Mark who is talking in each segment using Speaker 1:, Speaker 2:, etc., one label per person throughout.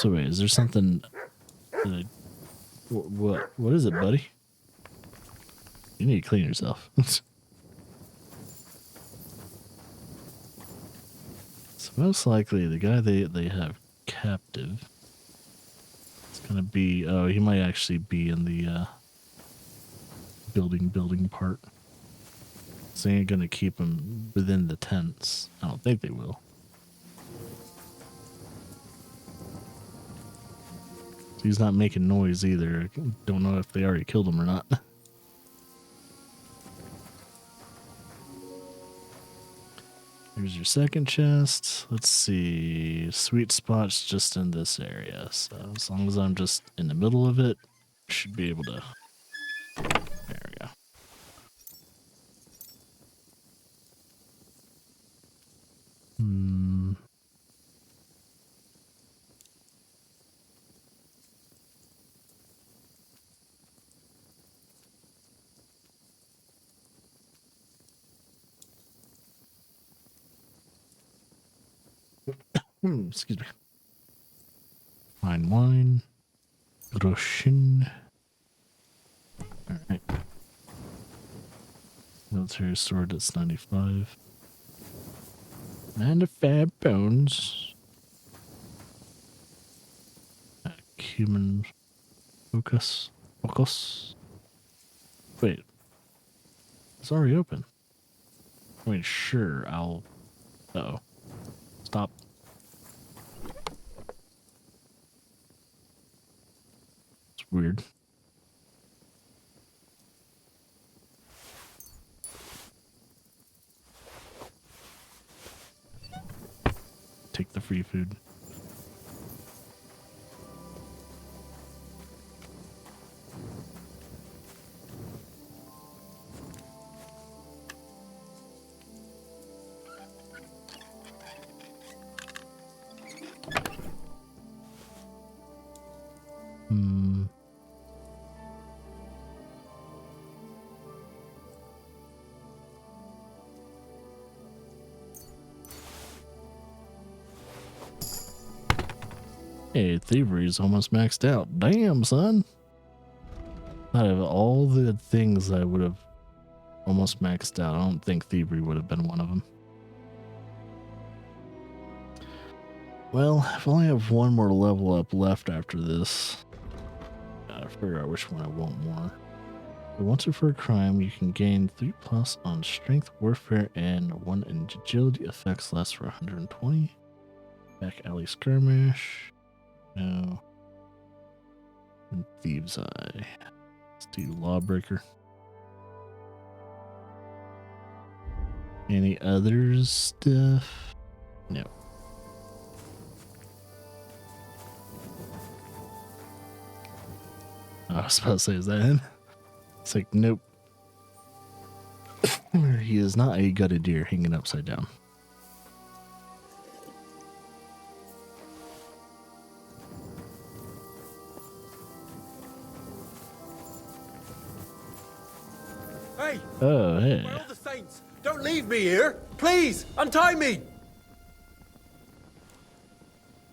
Speaker 1: So wait, is there something? What is it, buddy? You need to clean yourself. So most likely the guy they have captive is gonna be. Oh, he might actually be in the building part. So they ain't gonna keep him within the tents. I don't think they will. So he's not making noise either. Don't know if they already killed him or not. Here's your second chest. Let's see. Sweet spot's just in this area. So as long as I'm just in the middle of it, I should be able to. There we go. Excuse me. Fine wine. Russian. Alright. Military sword that's 95. 95 bones. Human focus. Wait. It's already open. I mean, sure, I'll... Uh-oh. Stop. It's weird. Take the free food. Hey, thievery's almost maxed out. Damn, son. Out of all the things I would have almost maxed out, I don't think thievery would have been one of them. Well, if I only have one more level up left after this, gotta figure out which one I want more. But once for a crime, you can gain 3+ on strength, warfare, and 1 in agility. Effects last for 120. Back alley skirmish. No. And Thieves' Eye. Let's do Lawbreaker. Any other stuff? No. I was about to say, is that him? It's like, nope. He is not a gutted deer hanging upside down.
Speaker 2: Hey!
Speaker 1: Oh, hey.
Speaker 2: By all the saints, don't leave me here! Please, untie me!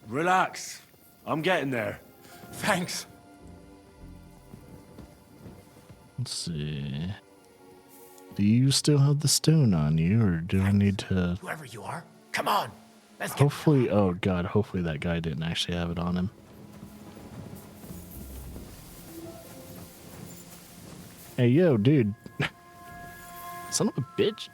Speaker 3: Relax. I'm getting there.
Speaker 2: Thanks.
Speaker 1: Let's see. Do you still have the stone on you, or do I need to...
Speaker 2: Whoever you are, come on! Let's get...
Speaker 1: Hopefully, oh god, hopefully that guy didn't actually have it on him. Hey, yo, dude. Son of a bitch.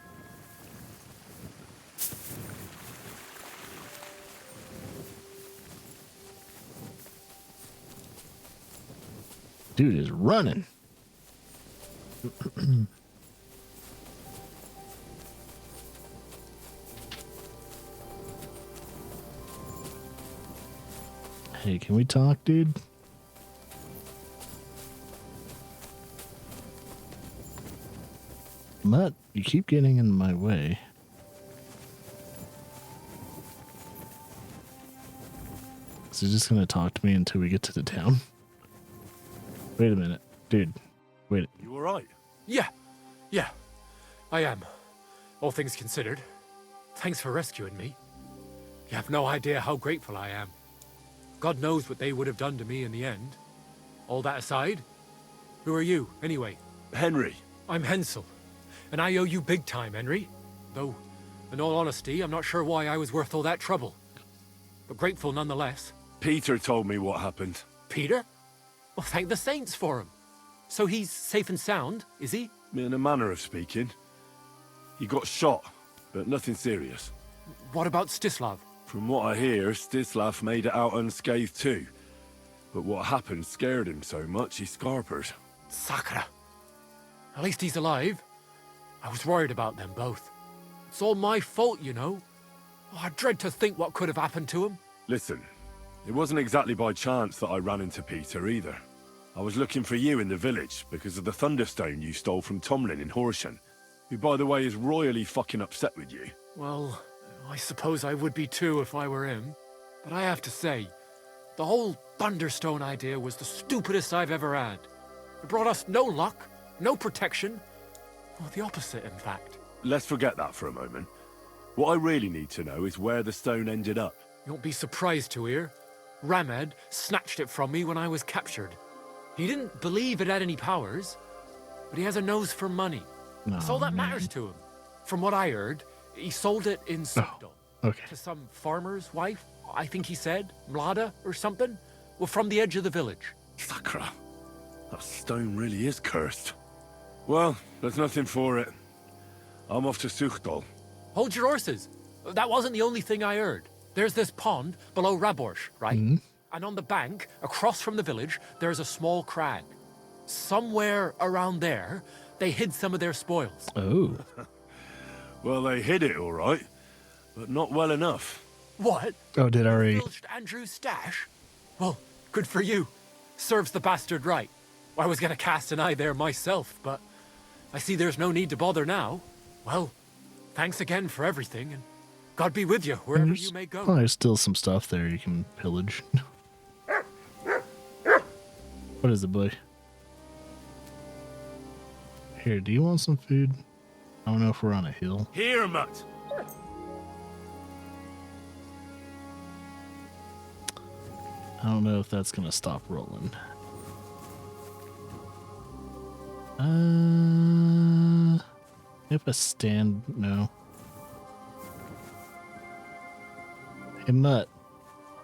Speaker 1: Dude is running. Hey, can we talk, dude? Mutt, you keep getting in my way. Is he just gonna talk to me until we get to the town? Wait a minute, dude. Wait.
Speaker 3: You alright?
Speaker 2: Yeah, I am. All things considered. Thanks for rescuing me. You have no idea how grateful I am.
Speaker 4: God knows what they would have done to me in the end. All that aside, who are you, anyway?
Speaker 3: Henry.
Speaker 4: I'm Hensel, and I owe you big time, Henry. Though, in all honesty, I'm not sure why I was worth all that trouble. But grateful nonetheless.
Speaker 3: Peter told me what happened.
Speaker 4: Peter? Well, thank the saints for him. So he's safe and sound, is he?
Speaker 3: In a manner of speaking. He got shot, but nothing serious.
Speaker 4: What about Stislav?
Speaker 3: From what I hear, Stislav made it out unscathed too. But what happened scared him so much he scarpered.
Speaker 4: Sakra. At least he's alive. I was worried about them both. It's all my fault, you know. Oh, I dread to think what could have happened to him.
Speaker 3: Listen, it wasn't exactly by chance that I ran into Peter either. I was looking for you in the village because of the Thunderstone you stole from Tomlin in Horsham, who by the way is royally fucking upset with you.
Speaker 4: Well, I suppose I would be too if I were him. But I have to say, the whole Thunderstone idea was the stupidest I've ever had. It brought us no luck, no protection. Well, the opposite, in fact.
Speaker 3: Let's forget that for a moment. What I really need to know is where the stone ended up.
Speaker 4: You won't be surprised to hear. Ramed snatched it from me when I was captured. He didn't believe it had any powers, but he has a nose for money. That's all that matters to him. From what I heard, he sold it in Sukdal.
Speaker 1: Okay.
Speaker 4: To some farmer's wife, I think he said, Mlada or something. Well, from the edge of the village.
Speaker 3: Sakra. That stone really is cursed. Well, there's nothing for it. I'm off to Sukdal.
Speaker 4: Hold your horses. That wasn't the only thing I heard. There's this pond below Raborsh, right? And on the bank, across from the village, there's a small crag. Somewhere around there, they hid some of their spoils.
Speaker 1: Oh.
Speaker 3: Well, they hid it all right, but not well enough.
Speaker 4: What?
Speaker 1: Oh, did I already?
Speaker 4: Filched Andrew's stash? Well, good for you. Serves the bastard right. I was going to cast an eye there myself, but I see there's no need to bother now. Well, thanks again for everything, and God be with you wherever you may go.
Speaker 1: Oh, there's still some stuff there you can pillage. What is it, boy? Here, do you want some food? I don't know if we're on a hill.
Speaker 3: Here, Mutt.
Speaker 1: I don't know if that's gonna stop rolling. If I stand, no. Hey, Mutt,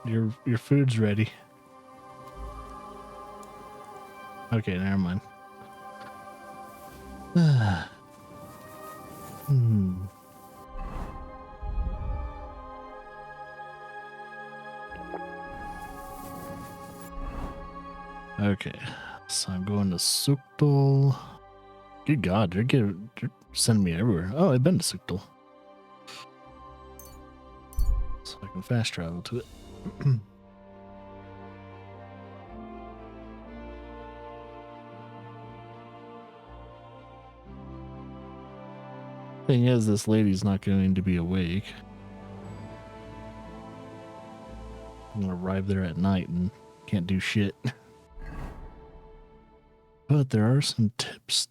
Speaker 1: your food's ready. Okay, never mind. Okay, so I'm going to Sukdal. Good God, they're sending me everywhere. Oh, I've been to Sukdal. So I can fast travel to it. Thing is, this lady's not going to be awake. I'm gonna arrive there at night and can't do shit. But there are some tips,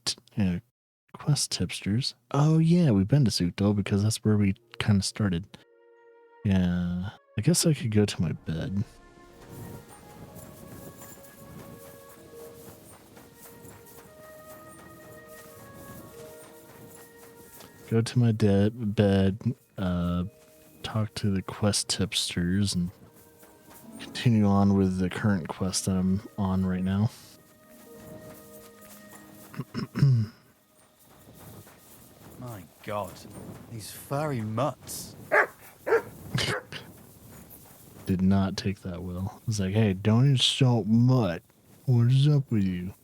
Speaker 1: quest tipsters. Oh yeah, we've been to Sukdal because that's where we kind of started. Yeah, I guess I could go to my bed. Go to my bed, talk to the quest tipsters, and continue on with the current quest that I'm on right now.
Speaker 5: My God, these furry mutts.
Speaker 1: Did not take that well. I was like, hey, don't insult Mutt. What is up with you?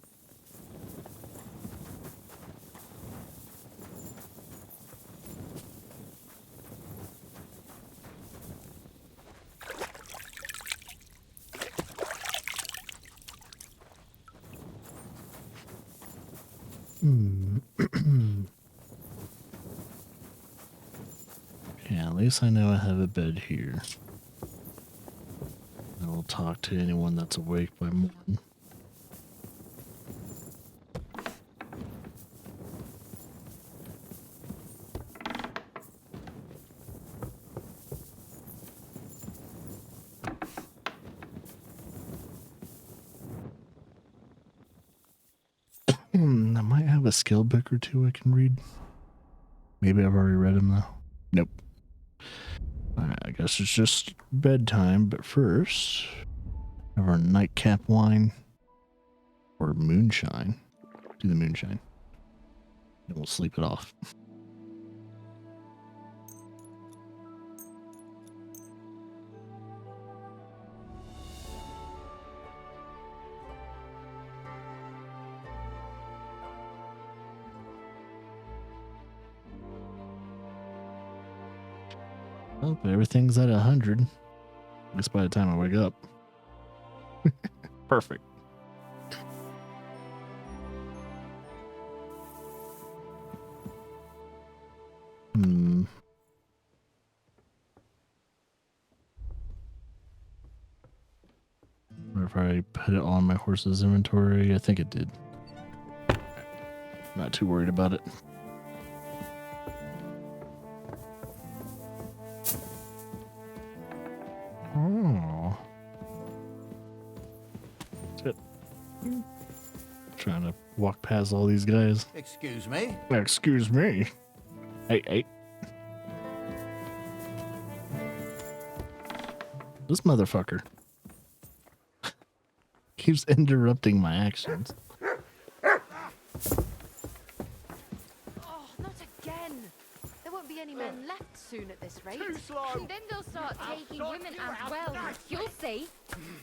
Speaker 1: Yeah, at least I know I have a bed here. I will talk to anyone that's awake by morning. I might have a skill book or two I can read. Maybe I've already read them though. Nope. I guess it's just bedtime, but first, have our nightcap wine or moonshine. Do the moonshine. And we'll sleep it off. Well, but everything's at 100. I guess by the time I wake up. Perfect. Or if I put it on my horse's inventory, I think it did. Not too worried about it. Oh. That's it. Trying to walk past all these guys.
Speaker 6: Excuse me?
Speaker 1: Excuse me. Hey. This motherfucker keeps interrupting my actions.
Speaker 7: Oh, not again. There won't be any men left soon at this rate.
Speaker 8: And then they'll start taking women as well. You'll see.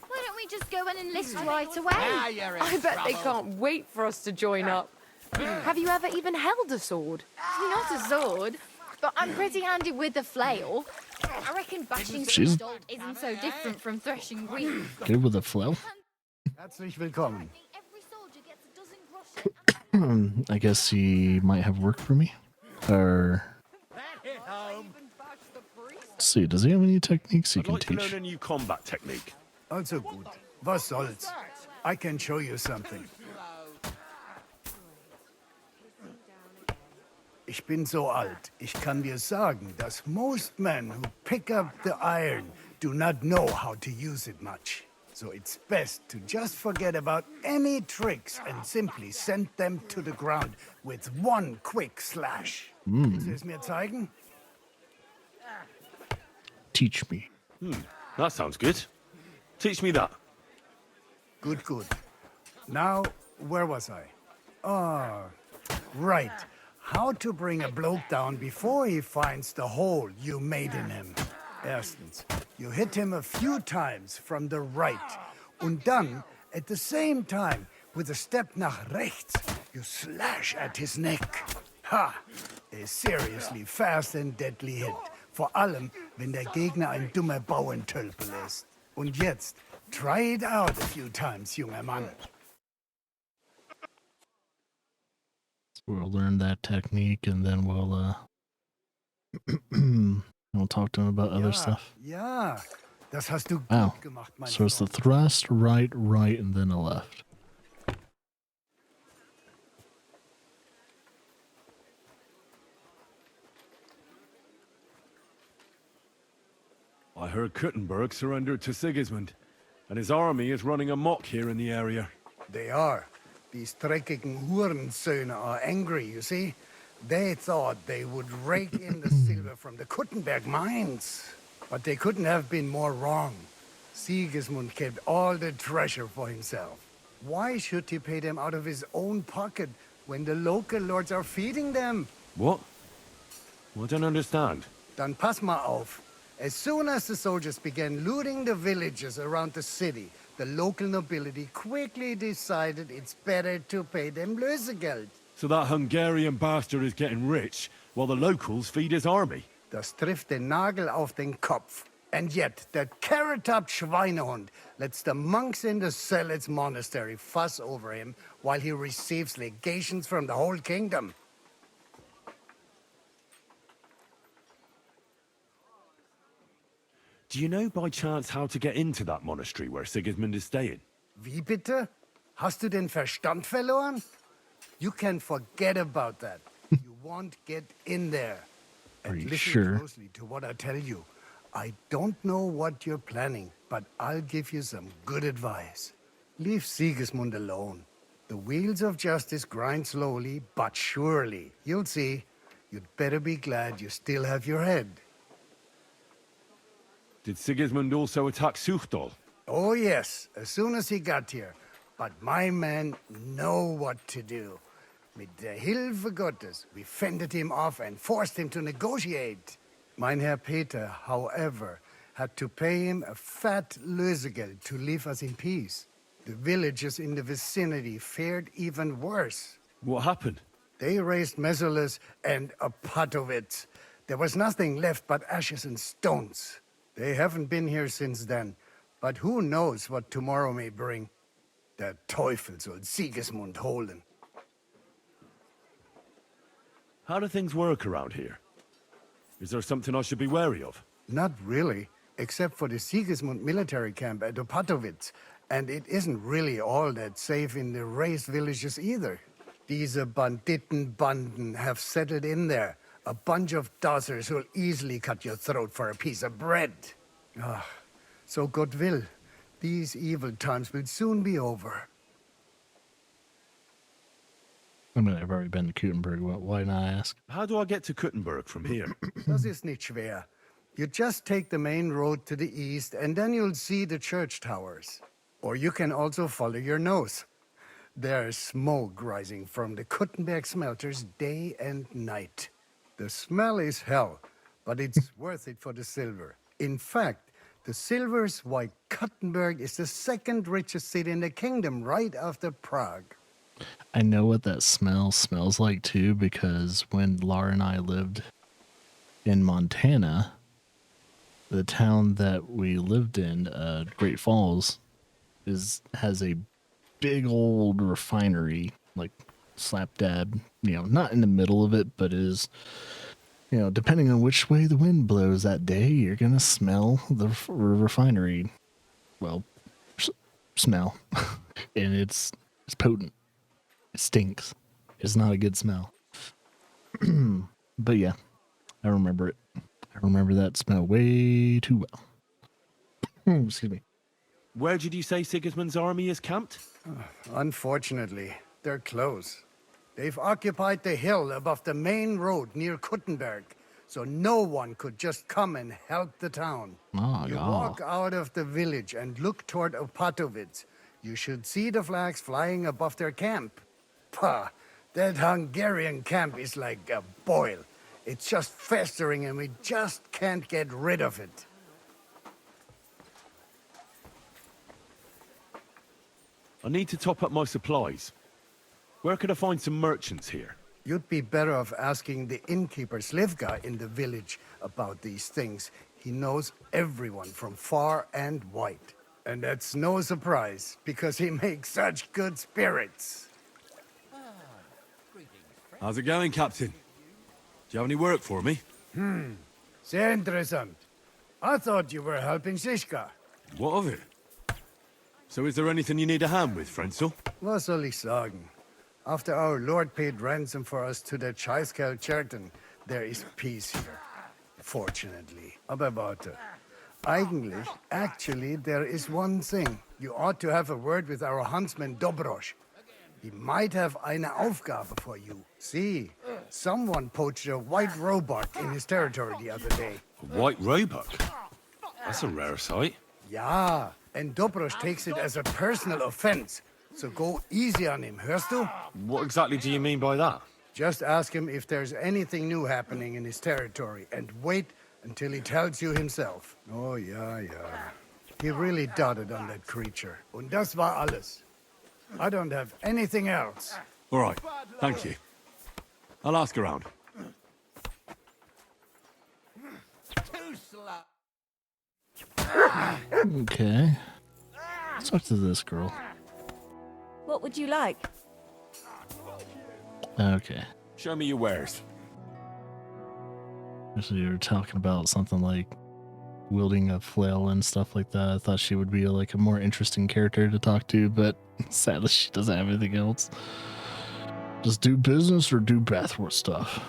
Speaker 8: Why don't we just go and enlist right away?
Speaker 7: I bet they can't wait for us to join up. Have you ever even held a sword?
Speaker 8: Not a sword, but I'm pretty handy with the flail. I reckon bashing some salt isn't so different from threshing wheat.
Speaker 1: Good with a flail.
Speaker 6: Herzlich willkommen.
Speaker 8: Every soldier gets a dozen groschen.
Speaker 1: I guess he might have work for me. Or let's see, does he have any techniques he
Speaker 3: I'd
Speaker 1: can
Speaker 3: like to
Speaker 1: teach?
Speaker 3: learn a new combat technique.
Speaker 6: Also gut. Was soll's? I can show you something. Ich bin so alt, ich kann dir sagen, dass most men who pick up the iron do not know how to use it much. So it's best to just forget about any tricks and simply send them to the ground with one quick slash. Willst du es mir zeigen?
Speaker 1: Teach me.
Speaker 3: That sounds good. Teach me that.
Speaker 6: Good. Now, where was I? Right. How to bring a bloke down before he finds the hole you made in him. Erstens, you hit him a few times from the right. Und dann, at the same time, with a step nach rechts, you slash at his neck. Ha! A seriously fast and deadly hit. Vor allem, wenn der Gegner ein dummer Bauerntölpel ist. Und jetzt, try it out a few times, junger Mann.
Speaker 1: We'll learn that technique and then we'll we'll talk to him about other stuff.
Speaker 6: Ja, das hast du
Speaker 1: Wow.
Speaker 6: gut gemacht, mein
Speaker 1: So it's the
Speaker 6: Freund.
Speaker 1: thrust, right, and then a left.
Speaker 3: I heard Kuttenberg surrendered to Sigismund, and his army is running amok here in the area.
Speaker 6: They are. These dreckigen Hurensöhne are angry, you see? They thought they would rake in the silver from the Kuttenberg mines. But they couldn't have been more wrong. Sigismund kept all the treasure for himself. Why should he pay them out of his own pocket when the local lords are feeding them?
Speaker 3: What? I don't understand.
Speaker 6: Dann pass mal auf. As soon as the soldiers began looting the villages around the city, the local nobility quickly decided it's better to pay them Lösegeld.
Speaker 3: So that Hungarian bastard is getting rich, while the locals feed his army.
Speaker 6: Das trifft den Nagel auf den Kopf. And yet, that carrot-top Schweinehund lets the monks in the Zealots monastery fuss over him while he receives legations from the whole kingdom.
Speaker 3: Do you know by chance how to get into that monastery where Sigismund is staying?
Speaker 6: Wie bitte? Hast du den Verstand verloren? You can forget about that. You won't get in there.
Speaker 1: Are
Speaker 6: And
Speaker 1: you
Speaker 6: listen
Speaker 1: sure?
Speaker 6: closely to what I tell you. I don't know what you're planning, but I'll give you some good advice. Leave Sigismund alone. The wheels of justice grind slowly but surely. You'll see. You'd better be glad you still have your head.
Speaker 3: Did Sigismund also attack Suchdol?
Speaker 6: Oh, yes, as soon as he got here. But my men know what to do. Mit der Hilfe Gottes, we fended him off and forced him to negotiate. Mein Herr Peter, however, had to pay him a fat Lösegeld to leave us in peace. The villagers in the vicinity fared even worse.
Speaker 3: What happened?
Speaker 6: They raised Mesolis and Opatowitz. There was nothing left but ashes and stones. They haven't been here since then, but who knows what tomorrow may bring. Der Teufel soll Sigismund holen.
Speaker 3: How do things work around here? Is there something I should be wary of?
Speaker 6: Not really, except for the Sigismund military camp at Opatowitz. And it isn't really all that safe in the raised villages either. Diese Banditenbanden have settled in there. A bunch of dossers who'll easily cut your throat for a piece of bread. Ah, so God will. These evil times will soon be over.
Speaker 1: I mean, I've already been to Kutenberg. Why not ask?
Speaker 3: How do I get to Kuttenberg from here?
Speaker 6: Das ist nicht schwer. You just take the main road to the east, and then you'll see the church towers. Or you can also follow your nose. There's smoke rising from the Kuttenberg smelters day and night. The smell is hell, but it's worth it for the silver. In fact, the silver's why Kuttenberg is the second richest city in the kingdom, right after Prague.
Speaker 1: I know what that smell smells like too, because when Laura and I lived in Montana, the town that we lived in, Great Falls, has a big old refinery, like slap dab, not in the middle of it, but is, depending on which way the wind blows that day, you're gonna smell the refinery. Well, smell, and it's potent. It stinks. It's not a good smell. But yeah, I remember it. I remember that smell way too well. Excuse me.
Speaker 3: Where did you say Sigismund's army is camped?
Speaker 6: Unfortunately, they're close. They've occupied the hill above the main road near Kuttenberg, so no one could just come and help the town.
Speaker 1: Oh,
Speaker 6: you
Speaker 1: God.
Speaker 6: walk out of the village and look toward Opatowitz. You should see the flags flying above their camp. Pah, that Hungarian camp is like a boil. It's just festering and we just can't get rid of it.
Speaker 3: I need to top up my supplies. Where could I find some merchants here?
Speaker 6: You'd be better off asking the innkeeper Slivka in the village about these things. He knows everyone from far and wide. And that's no surprise, because he makes such good spirits.
Speaker 3: How's it going, Captain? Do you have any work for me?
Speaker 6: Sehr interessant. I thought you were helping Shishka.
Speaker 3: What of it? So is there anything you need a hand with, Frenzel?
Speaker 6: Was soll ich sagen? After our Lord paid ransom for us to the Scheißkerl Cherton, there is peace here. Fortunately. Aber warte. Actually, there is one thing. You ought to have a word with our huntsman Dobrosch. He might have eine Aufgabe for you. See, someone poached a white roebuck in his territory the other day.
Speaker 3: A white roebuck? That's a rare sight.
Speaker 6: Ja, and Dobrosch takes it as a personal offense. So go easy on him, hörst du?
Speaker 3: What exactly do you mean by that?
Speaker 6: Just ask him if there's anything new happening in his territory, and wait until he tells you himself. Oh, ja. He really doted on that creature. Und das war alles. I don't have anything else.
Speaker 3: All right, thank you. I'll ask around.
Speaker 1: Okay. Let's talk to this girl.
Speaker 9: What would you like?
Speaker 1: Okay.
Speaker 3: Show me your wares.
Speaker 1: So you were talking about something like wielding a flail and stuff like that. I thought she would be like a more interesting character to talk to, but sadly she doesn't have anything else. Just do business or do bathwater stuff.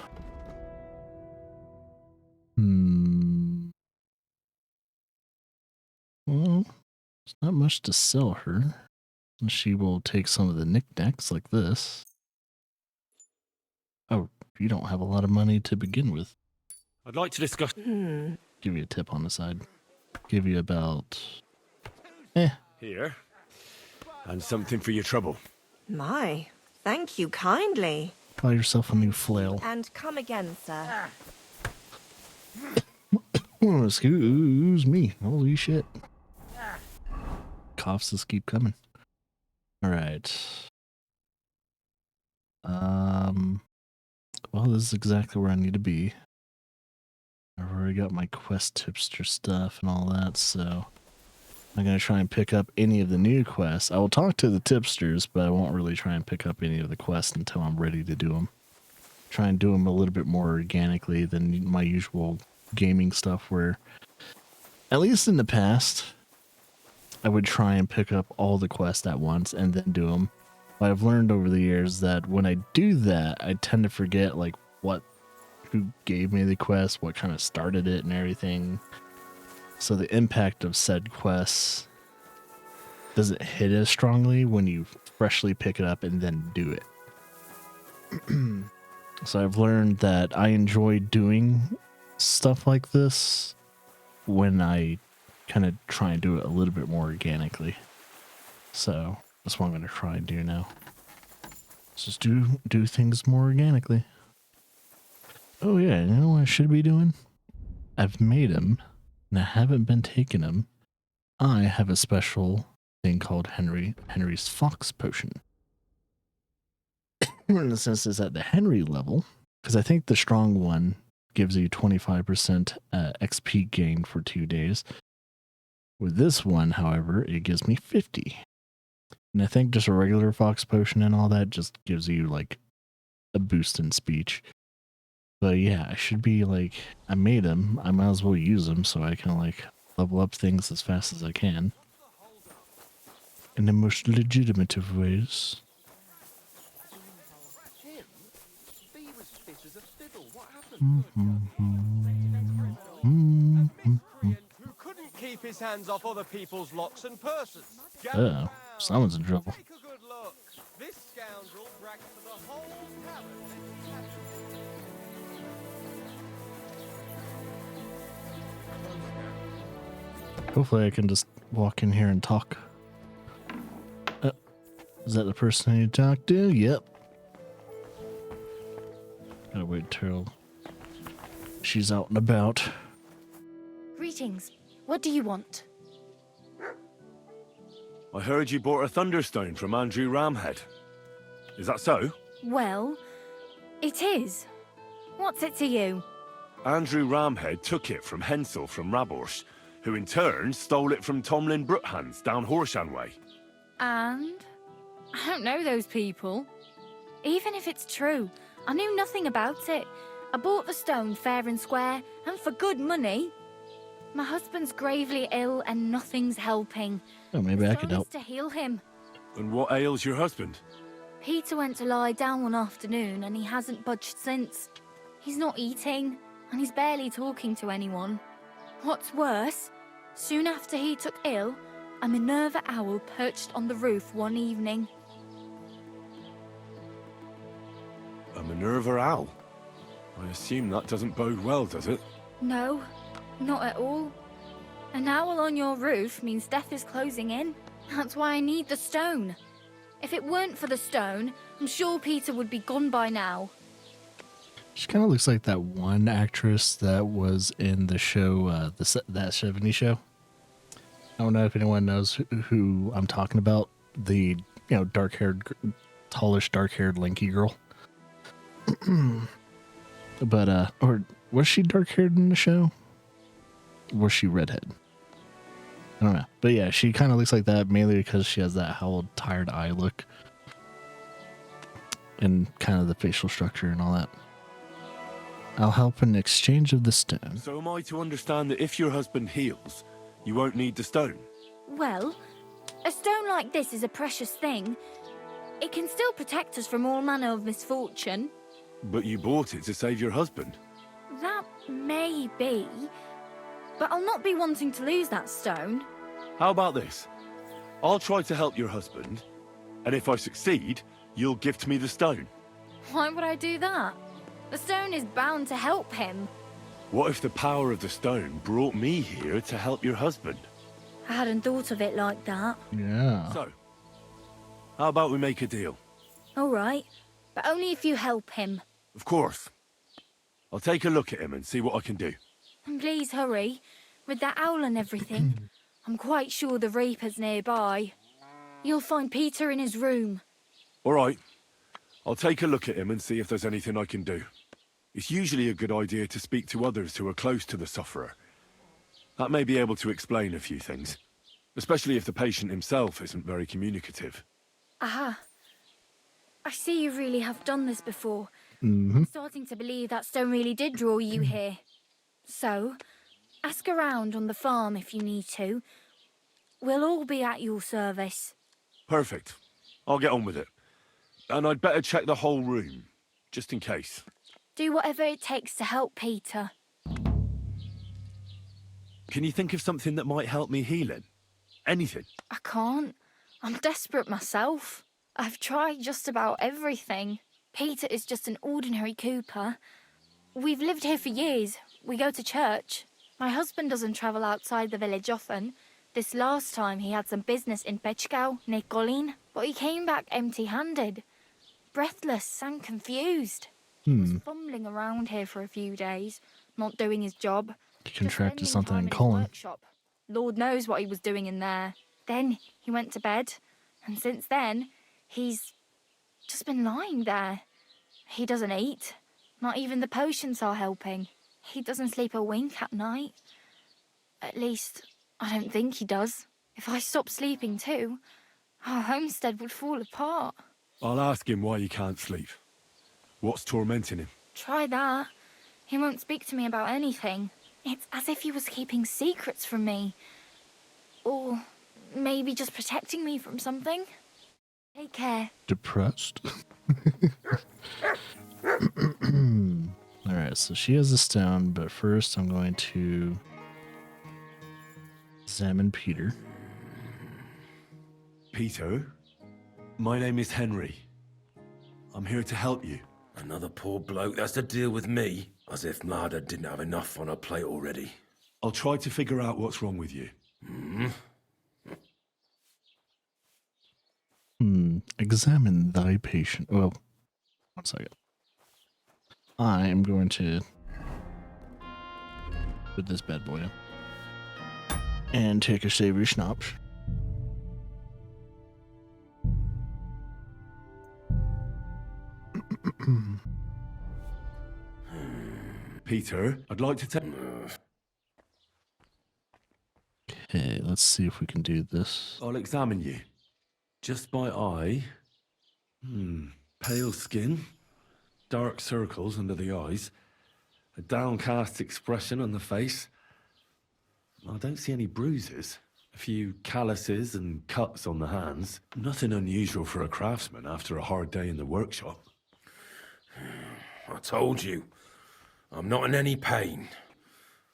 Speaker 1: Well, there's not much to sell her. And she will take some of the knickknacks like this. Oh, you don't have a lot of money to begin with.
Speaker 3: I'd like to discuss...
Speaker 1: Give you a tip on the side. Give you about...
Speaker 3: Here. And something for your trouble.
Speaker 9: My, thank you kindly.
Speaker 1: Buy yourself a new flail.
Speaker 9: And come again, sir.
Speaker 1: Oh, excuse me. Holy shit. Coughs just keep coming. Alright. Well, this is exactly where I need to be. I've already got my quest tipster stuff and all that, so I'm going to try and pick up any of the new quests. I will talk to the tipsters, but I won't really try and pick up any of the quests until I'm ready to do them. Try and do them a little bit more organically than my usual gaming stuff, where, at least in the past, I would try and pick up all the quests at once and then do them. But I've learned over the years that when I do that, I tend to forget like who gave me the quest, what kind of started it and everything. So the impact of said quests doesn't hit as strongly when you freshly pick it up and then do it. So I've learned that I enjoy doing stuff like this when I kind of try and do it a little bit more organically. So that's what I'm going to try and do now. Just do things more organically. Oh yeah, you know what I should be doing? I've made them, and I haven't been taking them. I have a special thing called Henry's Fox Potion. In the sense it's at the Henry level, because I think the strong one gives you 25% XP gain for 2 days. With this one, however, it gives me 50. And I think just a regular Fox Potion and all that just gives you like a boost in speech. But yeah, I should be like, I made them. I might as well use them so I can like level up things as fast as I can. In the most legitimate of ways.
Speaker 2: Who couldn't keep his hands off other people's locks and purses?
Speaker 1: Oh, someone's in trouble.
Speaker 2: Take a good look. This scoundrel bragged for the whole
Speaker 1: Hopefully I can just walk in here and talk. Is that the person I need to talk to? Yep. Gotta wait till she's out and about.
Speaker 8: Greetings. What do you want?
Speaker 3: I heard you bought a Thunderstone from Andrew Ramhead. Is that so?
Speaker 8: Well, it is. What's it to you?
Speaker 3: Andrew Ramhead took it from Hensel from Raborsh, who in turn stole it from Tomlin Brookhans down Horshan way.
Speaker 8: And? I don't know those people. Even if it's true, I knew nothing about it. I bought the stone fair and square, and for good money. My husband's gravely ill and nothing's helping.
Speaker 1: Oh, maybe I could help.
Speaker 8: To heal him.
Speaker 3: And what ails your husband?
Speaker 8: Peter went to lie down one afternoon and he hasn't budged since. He's not eating, and he's barely talking to anyone. What's worse, soon after he took ill, a Minerva owl perched on the roof one evening.
Speaker 3: A Minerva owl? I assume that doesn't bode well, does it?
Speaker 8: No, not at all. An owl on your roof means death is closing in. That's why I need the stone. If it weren't for the stone, I'm sure Peter would be gone by now.
Speaker 1: She kind of looks like that one actress that was in the show, that 70s show. I don't know if anyone knows who I'm talking about. The, dark-haired, tallish, dark-haired, lanky girl. But, or was she dark-haired in the show? Or was she redhead? I don't know. But yeah, she kind of looks like that, mainly because she has that howled, tired eye look. And kind of the facial structure and all that. I'll help in exchange of the stone.
Speaker 3: So am I to understand that if your husband heals, you won't need the stone?
Speaker 8: Well, a stone like this is a precious thing. It can still protect us from all manner of misfortune.
Speaker 3: But you bought it to save your husband.
Speaker 8: That may be, but I'll not be wanting to lose that stone.
Speaker 3: How about this? I'll try to help your husband, and if I succeed, you'll gift me the stone.
Speaker 8: Why would I do that? The stone is bound to help him.
Speaker 3: What if the power of the stone brought me here to help your husband?
Speaker 8: I hadn't thought of it like that.
Speaker 1: Yeah.
Speaker 3: So, how about we make a deal?
Speaker 8: All right, but only if you help him.
Speaker 3: Of course. I'll take a look at him and see what I can do.
Speaker 8: And please hurry. With that owl and everything, I'm quite sure the Reaper's nearby. You'll find Peter in his room.
Speaker 3: All right. I'll take a look at him and see if there's anything I can do. It's usually a good idea to speak to others who are close to the sufferer. That may be able to explain a few things, especially if the patient himself isn't very communicative.
Speaker 8: Aha. I see you really have done this before.
Speaker 1: Mm-hmm.
Speaker 8: I'm starting to believe that stone really did draw you here. So, ask around on the farm if you need to. We'll all be at your service.
Speaker 3: Perfect. I'll get on with it. And I'd better check the whole room, just in case.
Speaker 8: Do whatever it takes to help Peter.
Speaker 3: Can you think of something that might help me healing? Anything?
Speaker 8: I can't. I'm desperate myself. I've tried just about everything. Peter is just an ordinary Cooper. We've lived here for years. We go to church. My husband doesn't travel outside the village often. This last time he had some business in Pechgau, near Kolin, but he came back empty-handed. Breathless and confused. He was fumbling around here for a few days, not doing his job.
Speaker 1: He
Speaker 8: just
Speaker 1: contracted
Speaker 8: spending
Speaker 1: something
Speaker 8: time
Speaker 1: in
Speaker 8: his
Speaker 1: Colin.
Speaker 8: workshop. Lord knows what he was doing in there. Then he went to bed, and since then, he's just been lying there. He doesn't eat. Not even the potions are helping. He doesn't sleep a wink at night. At least, I don't think he does. If I stopped sleeping too, our homestead would fall apart.
Speaker 3: I'll ask him why he can't sleep. What's tormenting him?
Speaker 8: Try that. He won't speak to me about anything. It's as if he was keeping secrets from me. Or maybe just protecting me from something. Take care.
Speaker 1: Depressed? Alright, so she has a stone, but first I'm going to examine Peter.
Speaker 3: Peter? My name is Henry. I'm here to help you.
Speaker 2: Another poor bloke that's to deal with me, as if Marder didn't have enough on her plate already.
Speaker 3: I'll try to figure out what's wrong with you.
Speaker 1: Examine thy patient. Well, 1 second. I am going to put this bad boy up and take a savory schnapps.
Speaker 3: Peter, I'd like to take...
Speaker 1: Okay, let's see if we can do this.
Speaker 3: I'll examine you. Just by eye. Pale skin. Dark circles under the eyes. A downcast expression on the face. I don't see any bruises. A few calluses and cuts on the hands. Nothing unusual for a craftsman after a hard day in the workshop.
Speaker 2: I told you, I'm not in any pain.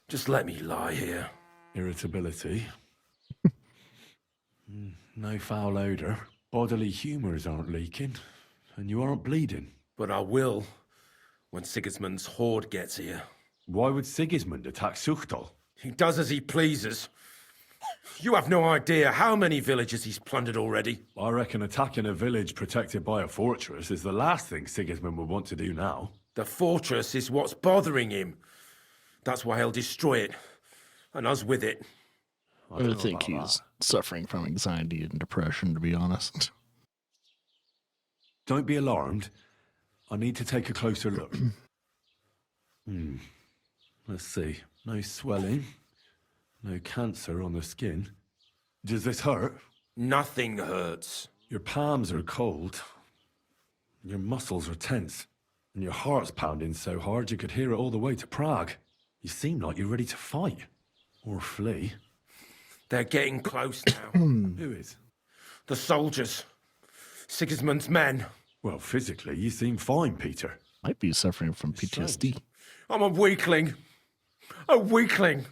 Speaker 2: Just let me lie here.
Speaker 3: Irritability. No foul odour. Bodily humours aren't leaking. And you aren't bleeding.
Speaker 2: But I will, when Sigismund's horde gets here.
Speaker 3: Why would Sigismund attack Suchtal?
Speaker 2: He does as he pleases. You have no idea how many villages he's plundered already.
Speaker 3: I reckon attacking a village protected by a fortress is the last thing Sigismund would want to do now.
Speaker 2: The fortress is what's bothering him. That's why he'll destroy it. And us with it.
Speaker 1: I would think he's suffering from anxiety and depression, to be honest.
Speaker 3: Don't be alarmed. I need to take a closer look. Let's see. No swelling. No cancer on the skin. Does this hurt?
Speaker 2: Nothing hurts.
Speaker 3: Your palms are cold. Your muscles are tense. And your heart's pounding so hard you could hear it all the way to Prague. You seem like you're ready to fight. Or flee.
Speaker 2: They're getting close now.
Speaker 3: Who is?
Speaker 2: The soldiers. Sigismund's men.
Speaker 3: Well, physically, you seem fine, Peter.
Speaker 1: Might be suffering from PTSD.
Speaker 2: I'm a weakling. A weakling.